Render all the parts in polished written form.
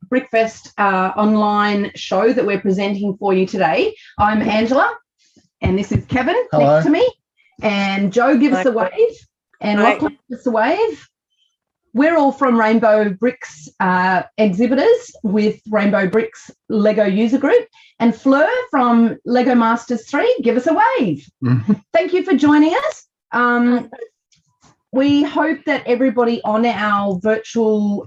Brickfest online show that we're presenting for you today. I'm Angela, and this is Kevin. Hello. Next to me. And Joe, give us a wave. And Lachlan, give us a wave. We're all from Rainbow Bricks exhibitors with Rainbow Bricks Lego user group. And Fleur from Lego Masters 3, give us a wave. Thank you for joining us. We hope that everybody on our virtual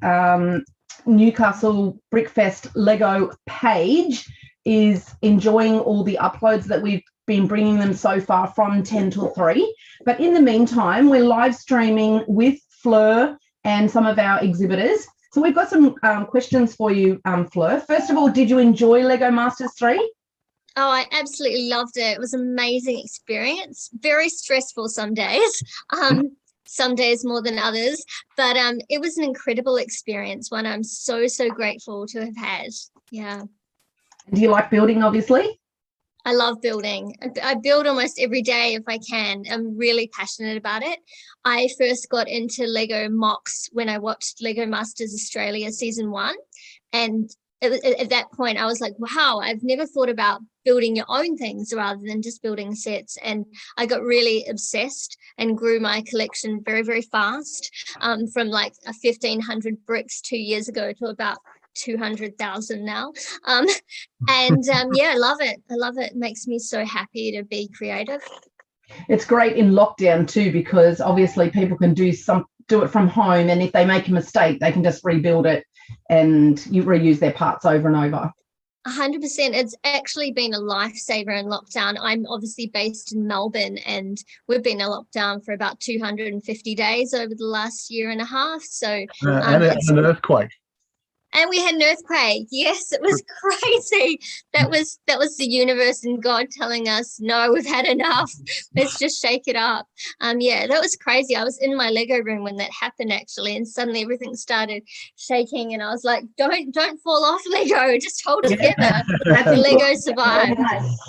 Newcastle Brickfest Lego page is enjoying all the uploads that we've been bringing them so far from 10 till 3. But in the meantime, we're live streaming with Fleur and some of our exhibitors. So we've got some questions for you, Fleur. First of all, did you enjoy Lego Masters 3? Oh, I absolutely loved it. It was an amazing experience. Very stressful some days. Some days more than others, but it was an incredible experience, one I'm so grateful to have had. Yeah. Do you like building, obviously? I love building. I build almost every day if I can. I'm really passionate about it. I first got into Lego MOCs when I watched Lego Masters Australia season 1, and at that point I was like, wow, I've never thought about building your own things rather than just building sets. And I got really obsessed and grew my collection very fast, from like 1,500 bricks 2 years ago to about 200,000 now. Yeah, I love it. It makes me so happy to be creative. It's great in lockdown too, because obviously people can do it from home, and if they make a mistake they can just rebuild it and you reuse their parts over and over. 100%. It's actually been a lifesaver in lockdown. I'm obviously based in Melbourne, and we've been in lockdown for about 250 days over the last year and a half. So and an earthquake. And we had an earthquake. Yes, it was crazy. That was the universe and God telling us, no, we've had enough. Let's just shake it up. Yeah, that was crazy. I was in my Lego room when that happened, actually, and suddenly everything started shaking, and I was like, don't fall off, Lego. Just hold together. The Lego survived.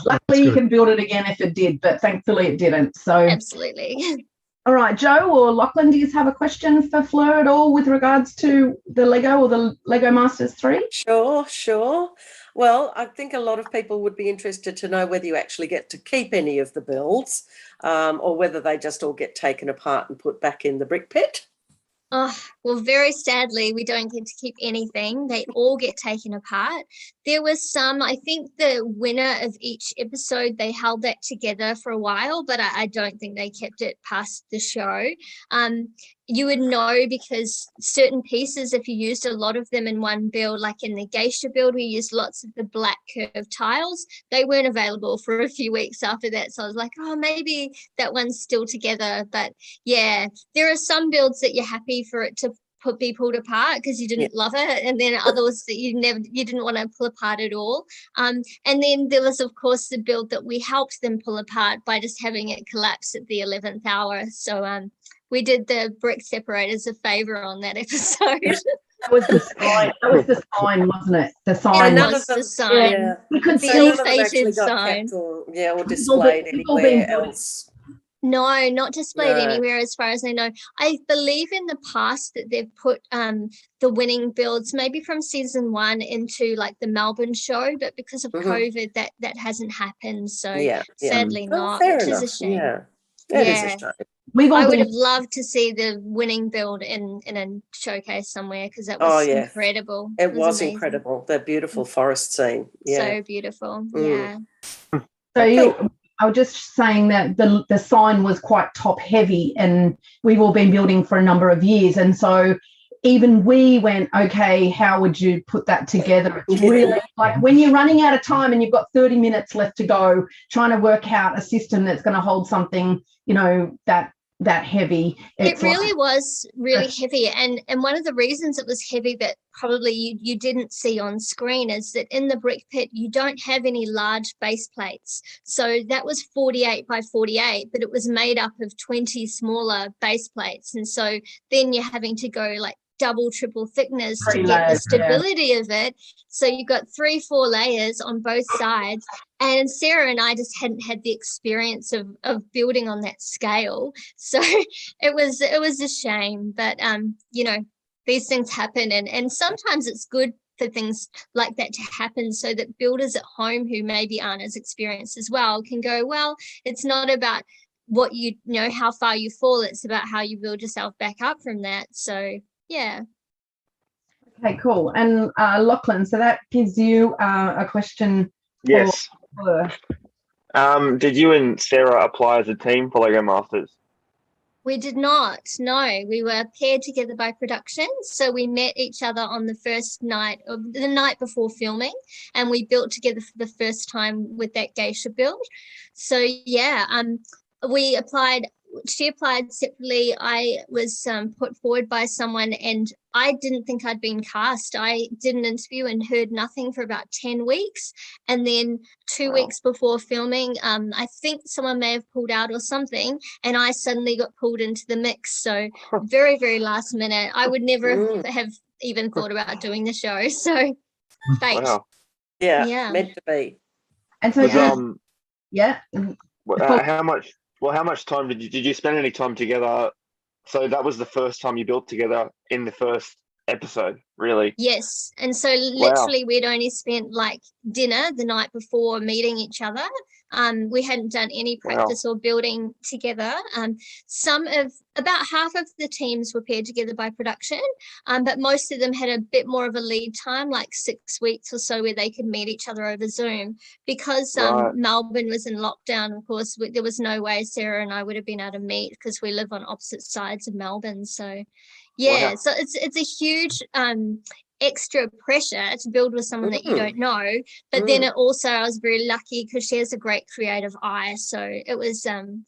Luckily, you can build it again if it did, but thankfully it didn't. So absolutely. All right, Joe or Lachlan, do you have a question for Fleur at all with regards to the Lego or the Lego Masters 3? Sure. Well, I think a lot of people would be interested to know whether you actually get to keep any of the builds, or whether they just all get taken apart and put back in the brick pit. Oh, well, very sadly, we don't get to keep anything. They all get taken apart. There was some, I think the winner of each episode, they held that together for a while, but I don't think they kept it past the show. You would know because certain pieces, if you used a lot of them in one build, like in the geisha build, we used lots of the black curved tiles. They weren't available for a few weeks after that. So I was like, oh, maybe that one's still together. But yeah, there are some builds that you're happy for it to be pulled apart because you didn't love it, and then others that you didn't want to pull apart at all. And then there was, of course, the build that we helped them pull apart by just having it collapse at the 11th hour. So we did the brick separators a favor on that episode. That was the sign. That was the sign, wasn't it? The sign. It was the sign. Yeah. We could the see ill-fated sign. Or displayed anywhere else. No, not displayed anywhere as far as I know. I believe in the past that they've put the winning builds maybe from season 1 into like the Melbourne show, but because of COVID that hasn't happened. So sadly not, which is a shame. Yeah, that is a shame. I would have loved to see the winning build in a showcase somewhere because that was incredible. It was incredible. The beautiful forest scene. Yeah. So beautiful. Yeah. So I was just saying that the sign was quite top heavy, and we've all been building for a number of years, and so even we went, okay, how would you put that together? It's really like when you're running out of time and you've got 30 minutes left to go, trying to work out a system that's going to hold something, that heavy. It really was really heavy, and one of the reasons it was heavy that probably you didn't see on screen is that in the brick pit you don't have any large base plates, so that was 48 by 48, but it was made up of 20 smaller base plates, and so then you're having to go like double, triple thickness to get the stability of it. So you've got 3-4 layers on both sides. And Sarah and I just hadn't had the experience of building on that scale. So it was a shame. But, these things happen. And sometimes it's good for things like that to happen, so that builders at home who maybe aren't as experienced as well can go, well, it's not about what you know, how far you fall, it's about how you build yourself back up from that. So yeah. Okay, cool. And Lachlan, so that gives you a question. Yes. For Did you and Sarah apply as a team for Lego Masters? We did not. No, we were paired together by production. So we met each other on the first night, or the night before filming, and we built together for the first time with that geisha build. So yeah, we applied. She applied separately. I was put forward by someone, and I didn't think I'd been cast. I did an interview and heard nothing for about 10 weeks. And then 2 weeks before filming, I think someone may have pulled out or something, and I suddenly got pulled into the mix. So very, very last minute. I would never have even thought about doing the show. So fate. Wow. Yeah, meant to be. And so, how much time did you spend any time together? So that was the first time you built together in the first episode, really? Yes. And so literally we'd only spent like dinner the night before meeting each other. We hadn't done any practice or building together. About half of the teams were paired together by production, but most of them had a bit more of a lead time, like 6 weeks or so, where they could meet each other over Zoom. Because Melbourne was in lockdown, of course, there was no way Sarah and I would have been able to meet, because we live on opposite sides of Melbourne. So yeah, so it's a huge extra pressure to build with someone that you don't know, but then it also, I was very lucky because she has a great creative eye, so it was and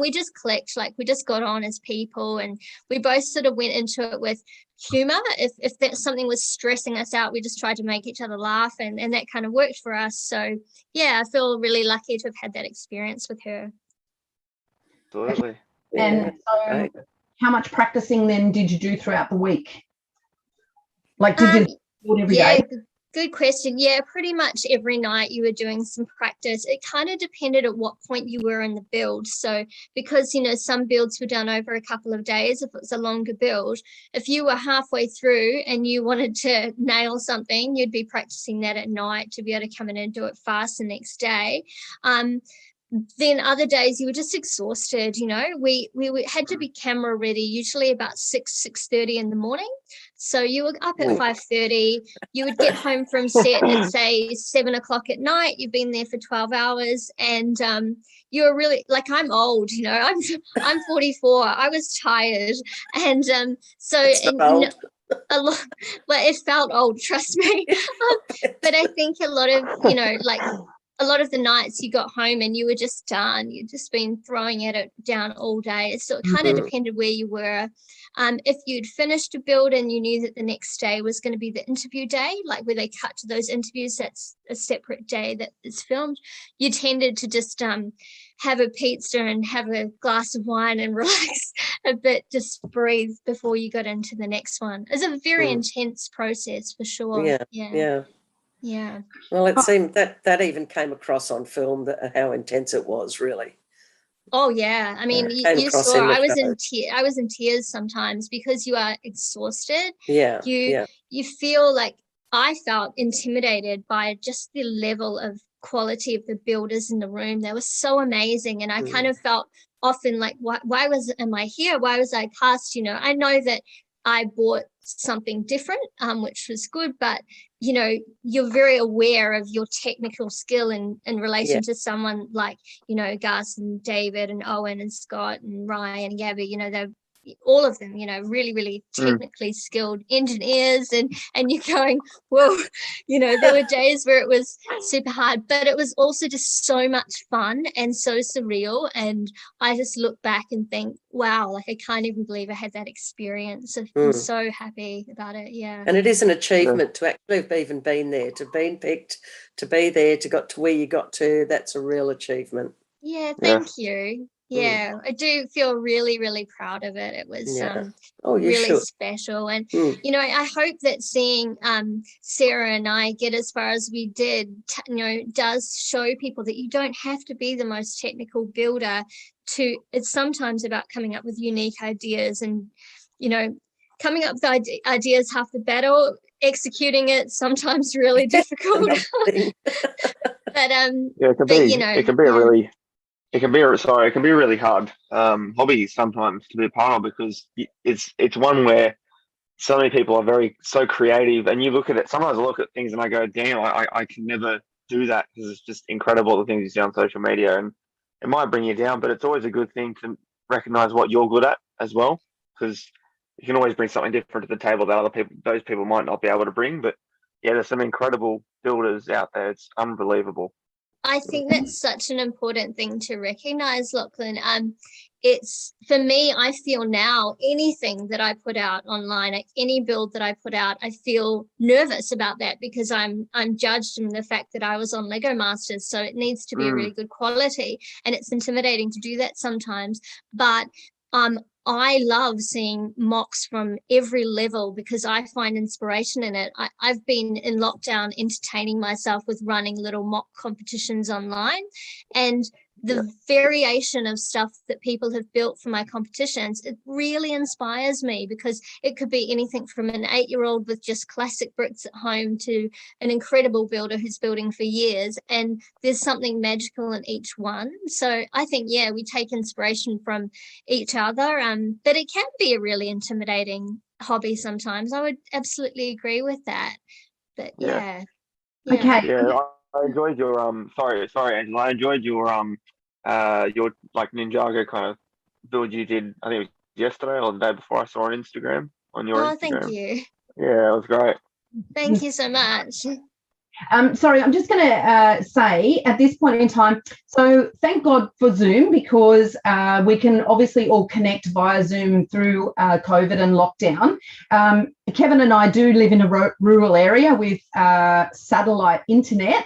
we just clicked, like we just got on as people, and we both sort of went into it with humor. If that something was stressing us out, we just tried to make each other laugh, and that kind of worked for us. So yeah, I feel really lucky to have had that experience with her. Absolutely. And so how much practicing then did you do throughout the week? Like, did you do it every day? Good question. Yeah, pretty much every night you were doing some practice. It kind of depended at what point you were in the build. So because, some builds were done over a couple of days, if it was a longer build, if you were halfway through and you wanted to nail something, you'd be practicing that at night to be able to come in and do it fast the next day. Then other days you were just exhausted. We had to be camera ready usually about 6:30 in the morning. So you were up at 5:30, you would get home from set at say 7 o'clock at night. You've been there for 12 hours, and you're really, like, I'm old, I'm 44. I was tired, and a lot, well, it felt old, trust me. But I think a lot of a lot of the nights you got home and you were just done. You'd just been throwing it down all day. So it kind of depended where you were. If you'd finished a build and you knew that the next day was going to be the interview day, like where they cut to those interviews, that's a separate day that is filmed, you tended to just have a pizza and have a glass of wine and relax a bit, just breathe before you got into the next one. It's a very intense process for sure. Yeah. Well, it seemed that even came across on film, how intense it was, really. Oh yeah, I mean, you saw I was in tears sometimes because you are exhausted. You feel like, I felt intimidated by just the level of quality of the builders in the room. They were so amazing, and I kind of felt often like, why am I here? Why was I cast? I know that I bought something different, which was good, but you're very aware of your technical skill in relation to someone like Gus and David and Owen and Scott and Ryan and Gabby. They're all of them, really, really technically skilled engineers, and you're going, whoa, there were days where it was super hard, but it was also just so much fun and so surreal. And I just look back and think, wow, like I can't even believe I had that experience. I'm so happy about it. Yeah. And it is an achievement to actually have even been there, to been picked, to be there, to got to where you got to. That's a real achievement. Yeah, thank you. Yeah, I do feel really, really proud of it. It was really special. And, I hope that seeing Sarah and I get as far as we did, does show people that you don't have to be the most technical builder it's sometimes about coming up with unique ideas, and, coming up with ideas half the battle. executing it sometimes really difficult. But it can but be. you know, It can be a really. It can be a really hard hobby sometimes to be a part of, because it's one where so many people are so creative, and you look at it. Sometimes I look at things and I go, damn, I can never do that, because it's just incredible the things you see on social media, and it might bring you down, but it's always a good thing to recognize what you're good at as well, because you can always bring something different to the table that those people might not be able to bring. But yeah, there's some incredible builders out there. It's unbelievable. I think that's such an important thing to recognize, Lachlan. It's for me, I feel now anything that I put out online, like any build that I put out, I feel nervous about that, because I'm judged in the fact that I was on Lego Masters, so it needs to be a really good quality, and it's intimidating to do that sometimes. But I love seeing mocks from every level, because I find inspiration in it. I've been in lockdown entertaining myself with running little mock competitions online, and the variation of stuff that people have built for my competitions, it really inspires me, because it could be anything from an 8-year-old with just classic bricks at home to an incredible builder who's building for years, and there's something magical in each one. So I think, yeah, we take inspiration from each other, but it can be a really intimidating hobby sometimes. I would absolutely agree with that. But yeah. Okay. Yeah, I enjoyed your sorry, Angela. I enjoyed your like Ninjago kind of build you did. I think it was yesterday or the day before. I saw on Instagram, on your Instagram. Thank you. Yeah, it was great. Thank you so much. Sorry, I'm just going to say at this point in time, so thank God for Zoom, because we can obviously all connect via Zoom through COVID and lockdown. Kevin and I do live in a rural area with satellite internet.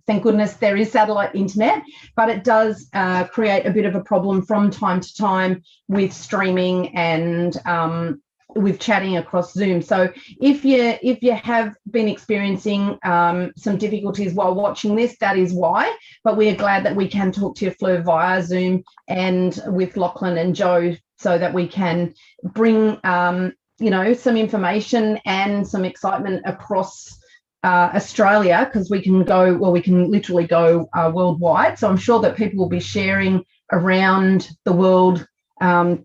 Thank goodness there is satellite internet, but it does create a bit of a problem from time to time with streaming and with chatting across Zoom. So if you have been experiencing some difficulties while watching this, that is why. But we are glad that we can talk to you, Fleur, via Zoom and with Lachlan and Joe, so that we can bring some information and some excitement across Australia, because we can literally go worldwide. So I'm sure that people will be sharing around the world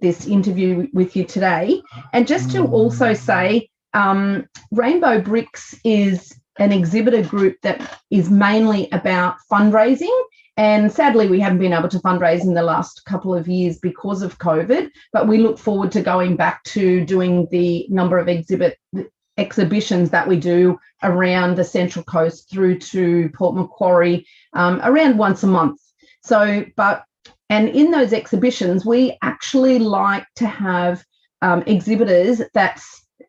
this interview with you today. And just to also say, Rainbow Bricks is an exhibitor group that is mainly about fundraising, and sadly we haven't been able to fundraise in the last couple of years because of COVID, but we look forward to going back to doing the number of exhibitions that we do around the Central Coast through to Port Macquarie, around once a month. And in those exhibitions, we actually like to have exhibitors that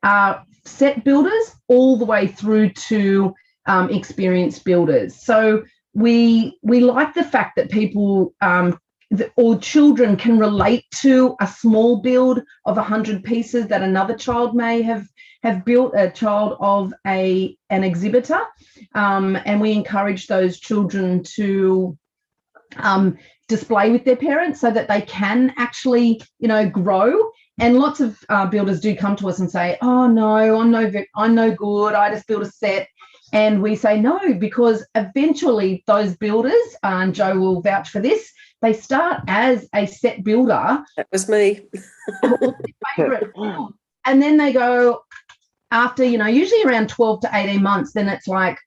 are set builders all the way through to experienced builders. So we like the fact that people or children can relate to a small build of 100 pieces that another child may have built, a child of an exhibitor, and we encourage those children to display with their parents so that they can actually, grow. And lots of builders do come to us and say, oh no, I'm no good, I just built a set. And we say no, because eventually those builders, and Joe will vouch for this, they start as a set builder. That was me. And then they go, after, usually around 12 to 18 months, then it's like,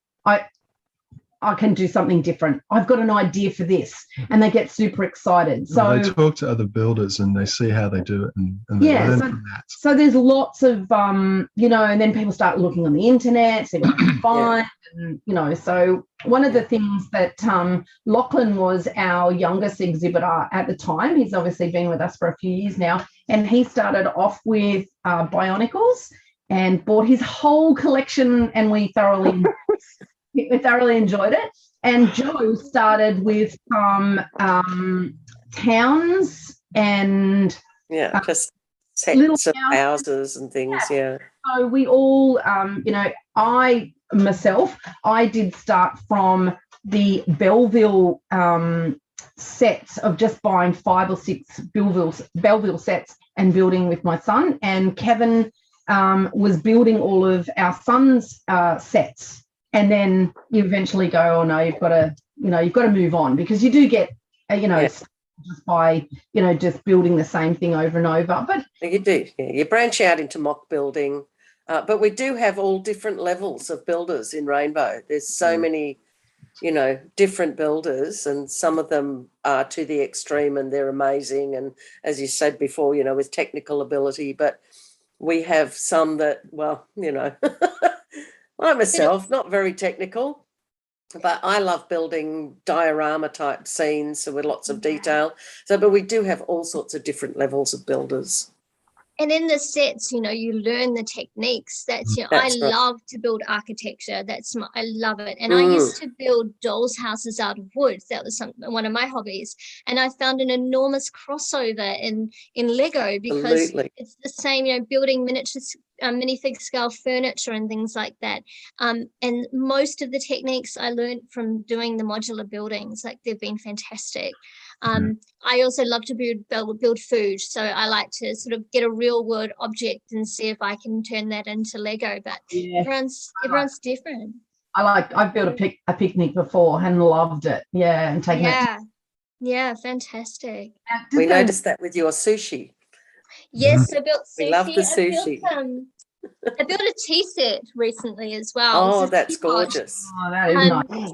I can do something different. I've got an idea for this. And they get super excited. So they talk to other builders and they see how they do it and they learn from that. So there's lots of, and then people start looking on the internet, see what they can find. And, so one of the things that Lachlan was our youngest exhibitor at the time. He's obviously been with us for a few years now. And he started off with Bionicles and bought his whole collection, and we thoroughly enjoyed it. And Joe started with towns and just sets of houses and things. Yeah. So we all, I did start from the Belleville sets of just buying 5 or 6 Belleville sets and building with my son. And Kevin was building all of our son's sets, and then you eventually go, oh no, you've got to move on, because you do get just by just building the same thing over and over. But you do, you branch out into mock building, but we do have all different levels of builders in Rainbow. There's so many different builders, and some of them are to the extreme and they're amazing, and as you said before, with technical ability. But we have some that, well, I myself, not very technical, but I love building diorama type scenes with lots of detail. So, but we do have all sorts of different levels of builders. And in the sets, you learn the techniques. That's I right. love to build architecture. I love it. And I used to build dolls' houses out of wood. That was one of my hobbies. And I found an enormous crossover in Lego, because Absolutely. It's the same, building miniatures, minifig scale furniture and things like that. And most of the techniques I learned from doing the modular buildings. Like, they've been fantastic. I also love to build food, so I like to sort of get a real world object and see if I can turn that into Lego. But everyone's different. I've built a picnic before and loved it. Yeah, and taken it. Yeah, fantastic. We noticed that with your sushi. Yes, I built sushi. We love the sushi. I built a tea set recently as well. Oh, that's gorgeous. Oh, that is nice.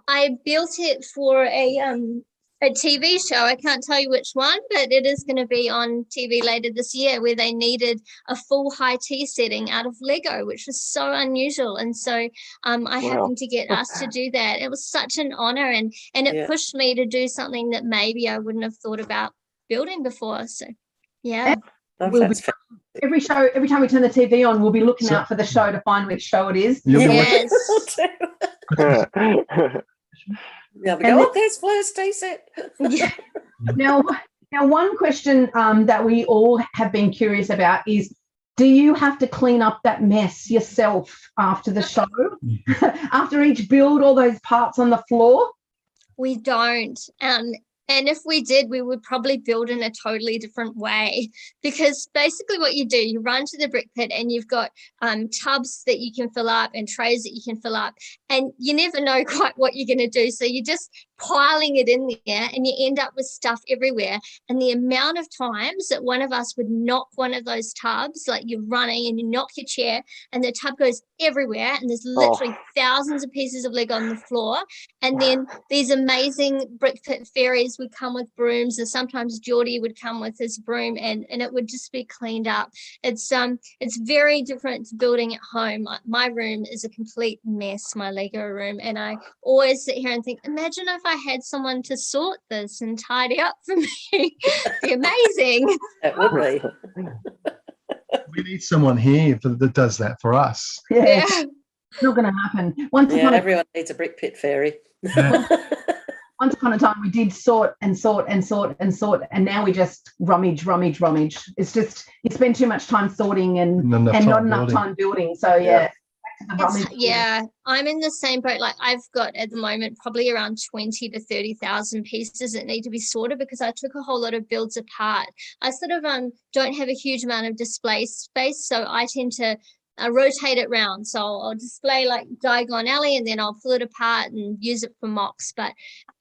I built it for a TV show. I can't tell you which one, but it is going to be on TV later this year, where they needed a full high tea setting out of Lego, which was so unusual. And so I happened to get asked to do that. It was such an honor, and it pushed me to do something that maybe I wouldn't have thought about building before. So, yeah. Every time we turn the TV on, we'll be looking out for the show to find which show it is. Yes. Yeah, we go, there's Flair's tea set. Now, one question that we all have been curious about is, do you have to clean up that mess yourself after the show? After each build, all those parts on the floor? We don't. And if we did, we would probably build in a totally different way, because basically what you do, you run to the brick pit and you've got tubs that you can fill up and trays that you can fill up, and you never know quite what you're going to do. So you're just piling it in there and you end up with stuff everywhere. And the amount of times that one of us would knock one of those tubs, like you're running and you knock your chair and the tub goes everywhere, and there's literally thousands of pieces of Lego on the floor. And then these amazing brick pit fairies would come with brooms, and sometimes Geordie would come with his broom, and it would just be cleaned up. It's very different to building at home. My room is a complete mess, my Lego room, and I always sit here and think, imagine if I had someone to sort this and tidy up for me. It'd be amazing. It would be. We need someone here that does that for us. Yeah. It's not going to happen. Everyone needs a brick pit fairy. Once upon a time, we did sort, and now we just rummage. It's just, you spend too much time sorting and not enough time building. So, I'm in the same boat. Like, I've got at the moment probably around 20 to 30,000 pieces that need to be sorted, because I took a whole lot of builds apart. I sort of don't have a huge amount of display space, so I tend to rotate it round. So I'll display like Diagon Alley, and then I'll pull it apart and use it for mocks. But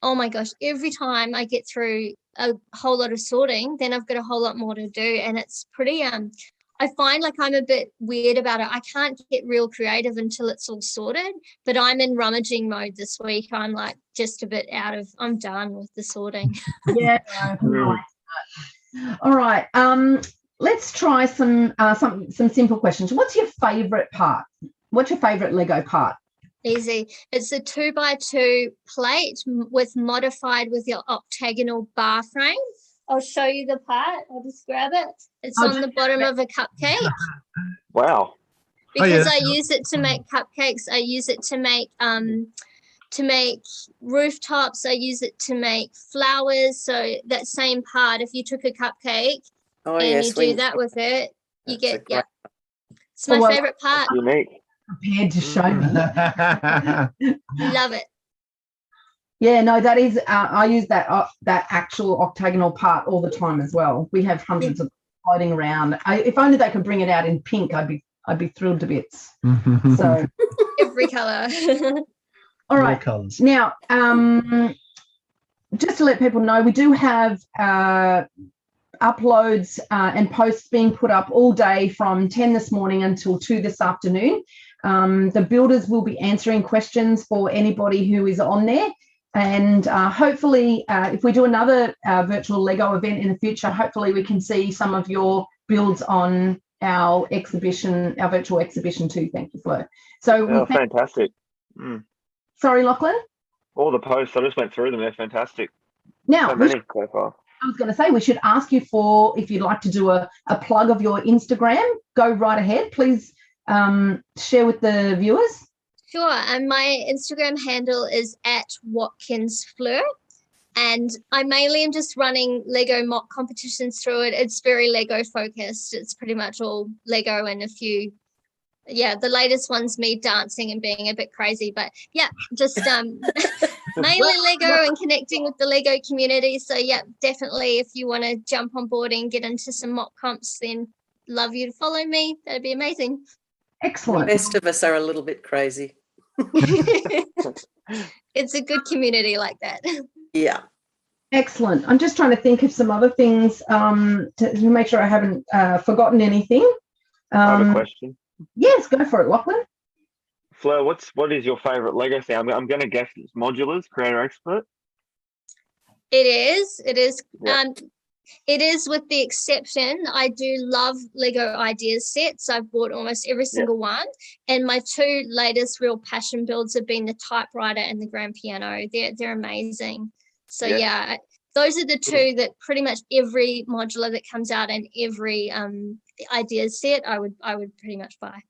oh my gosh, every time I get through a whole lot of sorting, then I've got a whole lot more to do, and it's pretty I find like I'm a bit weird about it. I can't get real creative until it's all sorted, but I'm in rummaging mode this week. I'm like just a bit I'm done with the sorting. Yeah. All right. Let's try some simple questions. What's your favourite part? What's your favourite Lego part? Easy. It's a 2x2 plate modified with your octagonal bar frame. I'll show you the part. I'll just grab it. It's on the bottom of a cupcake. Wow. Because I use it to make cupcakes. I use it to make rooftops. I use it to make flowers. So that same part, if you took a cupcake you do that with it, you get, It's my favourite part. Unique. Prepared to show me. Love it. Yeah, no, that is, I use that actual octagonal part all the time as well. We have hundreds of floating around. If only they could bring it out in pink, I'd be thrilled to bits. So Every colour. all right. Colours. Now, just to let people know, we do have uploads and posts being put up all day from 10 this morning until 2 this afternoon. The builders will be answering questions for anybody who is on there. And hopefully, if we do another virtual Lego event in the future, hopefully we can see some of your builds on our exhibition, our virtual exhibition too. Thank you, Flo. So fantastic. Sorry, Lachlan? All the posts, I just went through them. They're fantastic. Now, So many so far. I was going to say, we should ask you if you'd like to do a plug of your Instagram. Go right ahead. Please share with the viewers. Sure. And my Instagram handle is @WatkinsFleur. And I mainly am just running Lego mock competitions through it. It's very Lego focused. It's pretty much all Lego and a few. Yeah, the latest one's me dancing and being a bit crazy. But yeah, just mainly Lego and connecting with the Lego community. So yeah, definitely if you want to jump on board and get into some mock comps, then love you to follow me. That'd be amazing. Excellent. The best of us are a little bit crazy. It's a good community like that. Yeah. Excellent. I'm just trying to think of some other things to make sure I haven't forgotten anything. I have a question. Yes, go for it, Lachlan. Fleur, what is your favourite Lego thing? I'm going to guess it's modulars, Creator Expert. It is. Yep. It is, with the exception, I do love Lego ideas sets. I've bought almost every single one. And my two latest real passion builds have been the typewriter and the grand piano. They're amazing. So yeah, those are the two that pretty much every modular that comes out and every ideas set I would pretty much buy.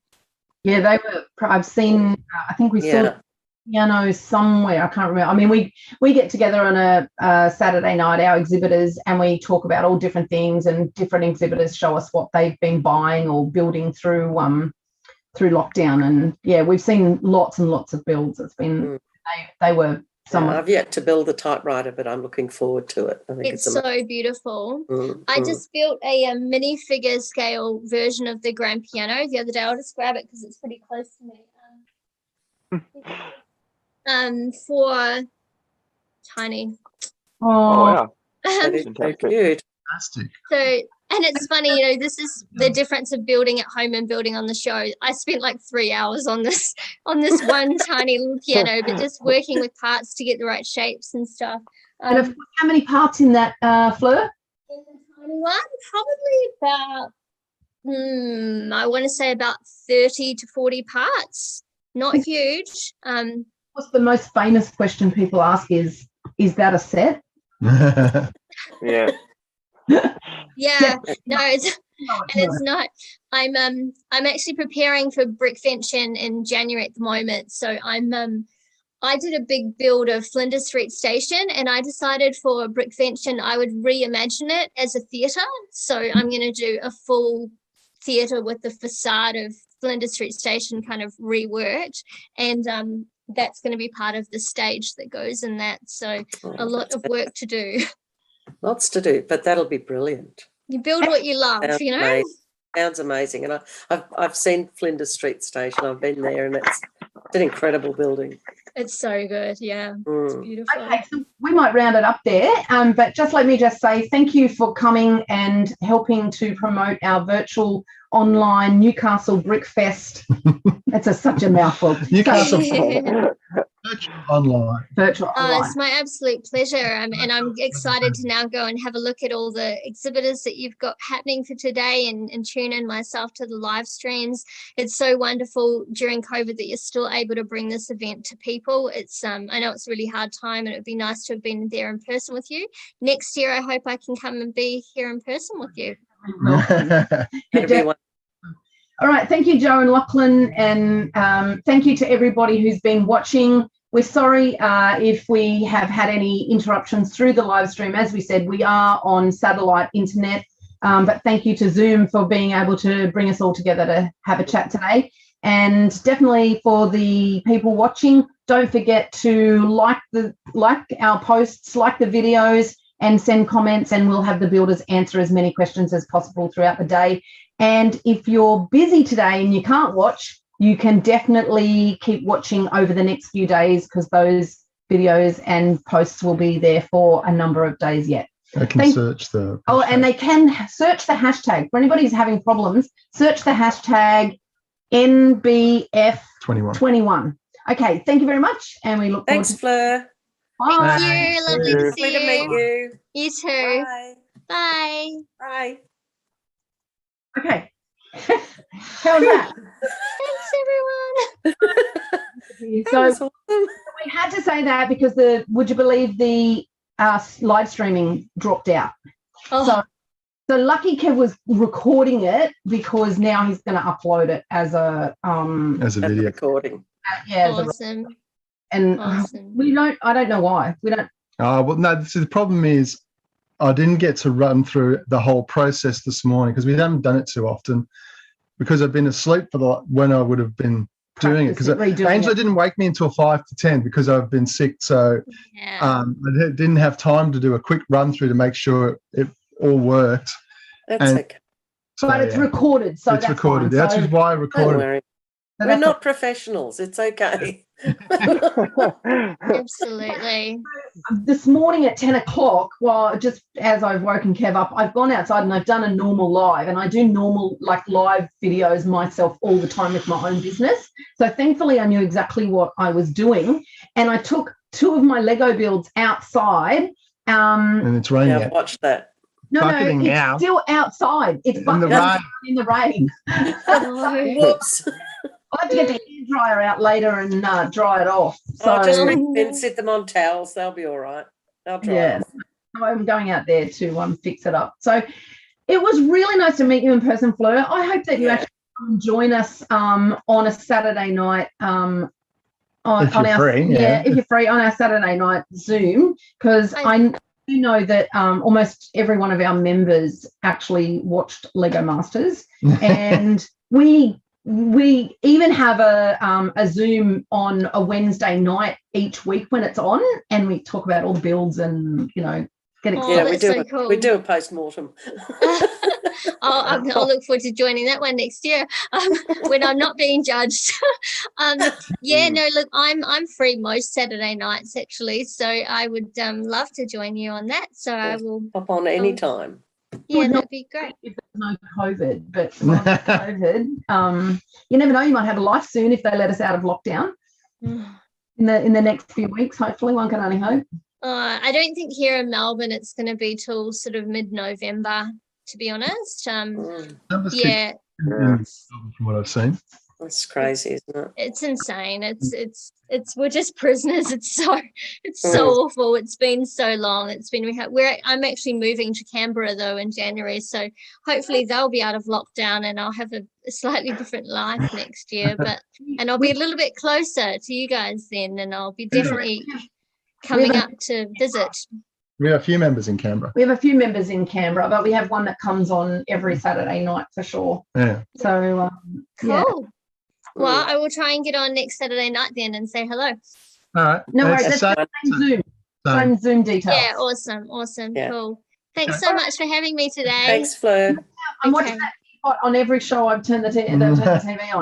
Yeah, they were. I've seen. I think we saw piano somewhere. I can't remember. I mean, we get together on a Saturday night, our exhibitors, and we talk about all different things, and different exhibitors show us what they've been buying or building through lockdown. And yeah, we've seen lots and lots of builds. It's been they were. I've yet to build the typewriter, but I'm looking forward to it. I think it's so beautiful. I just built a minifigure scale version of the grand piano the other day. I'll just grab it because it's pretty close to me. For Tiny. Oh wow. That is so cute. Fantastic. So, and it's funny, this is the difference of building at home and building on the show. I spent like 3 hours on this one tiny little piano, but just working with parts to get the right shapes and stuff. And of course, how many parts in that, Fleur? In the tiny one, probably about, I want to say about 30 to 40 parts. Not huge. What's the most famous question people ask is that a set? Yeah. Yeah, no, it's not. I'm actually preparing for Brickvention in January at the moment. So I did a big build of Flinders Street Station, and I decided for Brickvention I would reimagine it as a theatre. So I'm going to do a full theatre with the facade of Flinders Street Station kind of reworked, and that's going to be part of the stage that goes in that. So a lot of work to do. Lots to do, but that'll be brilliant. You build what you love, Sounds amazing. And I've seen Flinders Street Station. I've been there, and it's an incredible building. It's so good, yeah. It's beautiful. Okay, so we might round it up there, but just let me just say thank you for coming and helping to promote our virtual online Newcastle Brickfest. That's such a mouthful. Newcastle online. Virtual online. It's my absolute pleasure, and I'm excited to now go and have a look at all the exhibitors that you've got happening for today and tune in myself to the live streams. It's so wonderful during COVID that you're still able to bring this event to people. It's I know it's a really hard time, and it would be nice to have been there in person with you. Next year, I hope I can come and be here in person with you. Everyone. All right, thank you, Joe and Lachlan, and thank you to everybody who's been watching. We're sorry if we have had any interruptions through the live stream. As we said, we are on satellite internet, but thank you to Zoom for being able to bring us all together to have a chat today. And definitely for the people watching, don't forget to like our posts, like the videos, and send comments, and we'll have the builders answer as many questions as possible throughout the day. And if you're busy today and you can't watch, you can definitely keep watching over the next few days, because those videos and posts will be there for a number of days yet. They can search the hashtag. And they can search the hashtag. For anybody who's having problems, search the hashtag NBF21. Okay, thank you very much, and we look Thanks, Fleur. Bye. Thank you. Lovely to see Lovely to meet you. You too. Bye. Bye. Bye. Okay. How was that? Thanks, everyone. So Awesome. we had to say that because would you believe the live streaming dropped out? Oh. So Lucky Kev was recording it because now he's going to upload it as a video recording. Awesome. Awesome. I don't know why. We don't. Well, no, the problem is I didn't get to run through the whole process this morning because we haven't done it too often, because I've been asleep when I would have been doing it, because Angela didn't wake me until 5 to 10 because I've been sick. So I didn't have time to do a quick run through to make sure it all worked. That's okay. So, but it's recorded. So it's recorded. That's just why I recorded. Don't worry. We're not professionals. It's okay. Absolutely. This morning at 10 o'clock, just as I've woken Kev up, I've gone outside and I've done a normal live, and I do normal live videos myself all the time with my own business. So thankfully I knew exactly what I was doing, and I took 2 of my Lego builds outside. And it's raining. Yeah, watch that. No, it's still outside. It's in the rain. Whoops. I have to get the hairdryer out later and dry it off. So just sit them on towels. They'll be all right. They'll dry off. I'm going out there to fix it up. So it was really nice to meet you in person, Fleur. I hope that you actually come and join us on a Saturday night. If you're free on our Saturday night Zoom, because I know that almost every one of our members actually watched Lego Masters, and we even have a Zoom on a Wednesday night each week when it's on, and we talk about all the builds and get excited. Yeah, we do a post-mortem. I'll look forward to joining that one next year when I'm not being judged. Look, I'm free most Saturday nights actually, so I would love to join you on that. So I will pop on any time. Yeah, that'd be great. If there's no COVID, but COVID, you never know. You might have a life soon if they let us out of lockdown in the next few weeks. Hopefully, one can only hope. I don't think here in Melbourne it's going to be till sort of mid-November, to be honest. From what I've seen. That's crazy, isn't it? It's insane. It's we're just prisoners. It's so awful. It's been so long. I'm actually moving to Canberra though in January, so hopefully they'll be out of lockdown and I'll have a slightly different life next year. And I'll be a little bit closer to you guys then, and I'll be definitely coming up to visit. We have a few members in Canberra. But we have one that comes on every Saturday night for sure. Yeah. So cool. Yeah. Well, I will try and get on next Saturday night then and say hello. All right. No worries. That's the same Zoom. Same Zoom details. Yeah, awesome. Yeah. Cool. Thanks so much for having me today. Thanks, Fleur. I'm watching that teapot on every show. I've turned the TV on.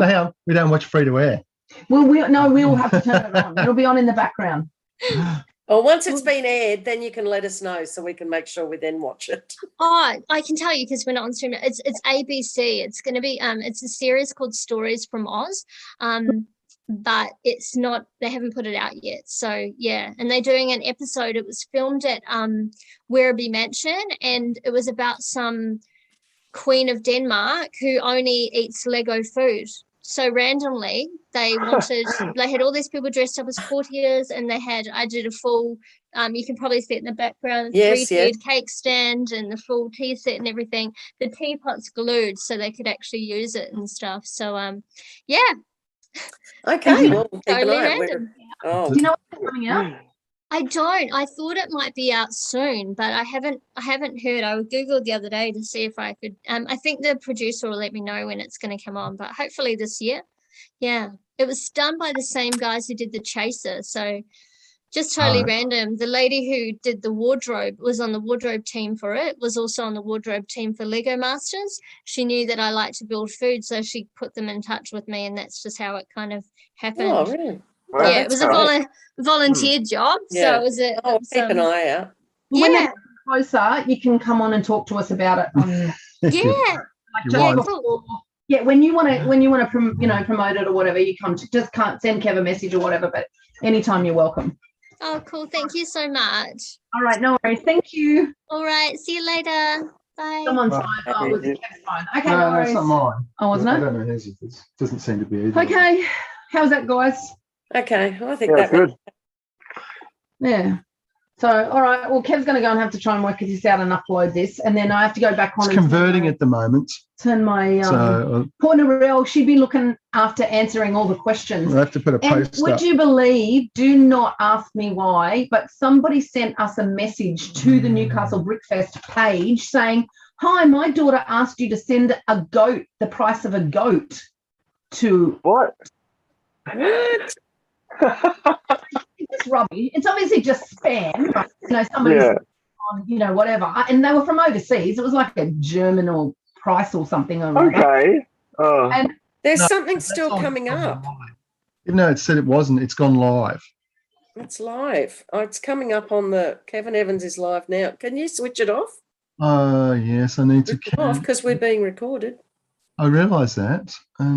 Hang on. We don't watch free to air. Well, we'll have to turn it on. It'll be on in the background. Well, once it's been aired, then you can let us know so we can make sure we then watch it. Oh, I can tell you because we're not on stream. It's ABC. It's going to be it's a series called Stories from Oz, but it's not. They haven't put it out yet. So yeah, and they're doing an episode. It was filmed at Werribee Mansion, and it was about some Queen of Denmark who only eats Lego food. So randomly, they had all these people dressed up as courtiers, and I did a full, you can probably see it in the background, three-tiered cake stand and the full tea set and everything. The teapot's glued so they could actually use it and stuff. So, yeah. Okay, well, totally random. Do you know what's coming out? I don't. I thought it might be out soon, but I haven't heard. I Googled the other day to see if I could. I think the producer will let me know when it's going to come on, but hopefully this year. Yeah, it was done by the same guys who did The Chaser. So Just totally Right. random. The lady who did the wardrobe was on the wardrobe team for it, was also on the wardrobe team for Lego Masters. She knew that I like to build food, so she put them in touch with me, and that's just how it kind of happened. Oh, really? Wow. Yeah, it was a volunteer job, so Yeah. it was a. Oh, it was, keep an eye out. When yeah, they're closer, you can come on and talk to us about it. yeah, Like You just won't. before, yeah, when you want to, promote it or whatever, you just can't send Kev a message or whatever. But anytime you're welcome. Oh, cool. Thank you so much. All right, no worries. Thank you. All right. See you later. Bye. Someone's Bye. phone. Oh, it was Kev's phone. Okay, No, no no, it's worries. not mine. Oh, wasn't I it? don't know whose it is. Doesn't seem to be either. Okay. How's that, guys? Okay, I think Yeah, that good. Yeah. So, all right. Well, Kev's going to go and have to try and work this out and upload this, and then I have to go back on. It's converting at the moment. Turn my poor Narelle. She'd be looking after answering all the questions. We'll have to put a And post would up. you believe? Do not ask me why, but somebody sent us a message to the Newcastle Brickfest page saying, "Hi, my daughter asked you to send a goat, the price of a goat, to." What? What? It's rubbish. It's obviously just spam. Right? Somebody's Yeah. on, whatever. And they were from overseas. It was like a German or price or something. Or whatever. Okay. Oh. And There's No, something that's still on- coming on up. live. Even though it said it wasn't, it's gone live. It's live. Oh, it's coming up on the Kevin Evans is live now. Can you switch it off? Yes, I need to. Switch it off because we're being recorded. I realise that.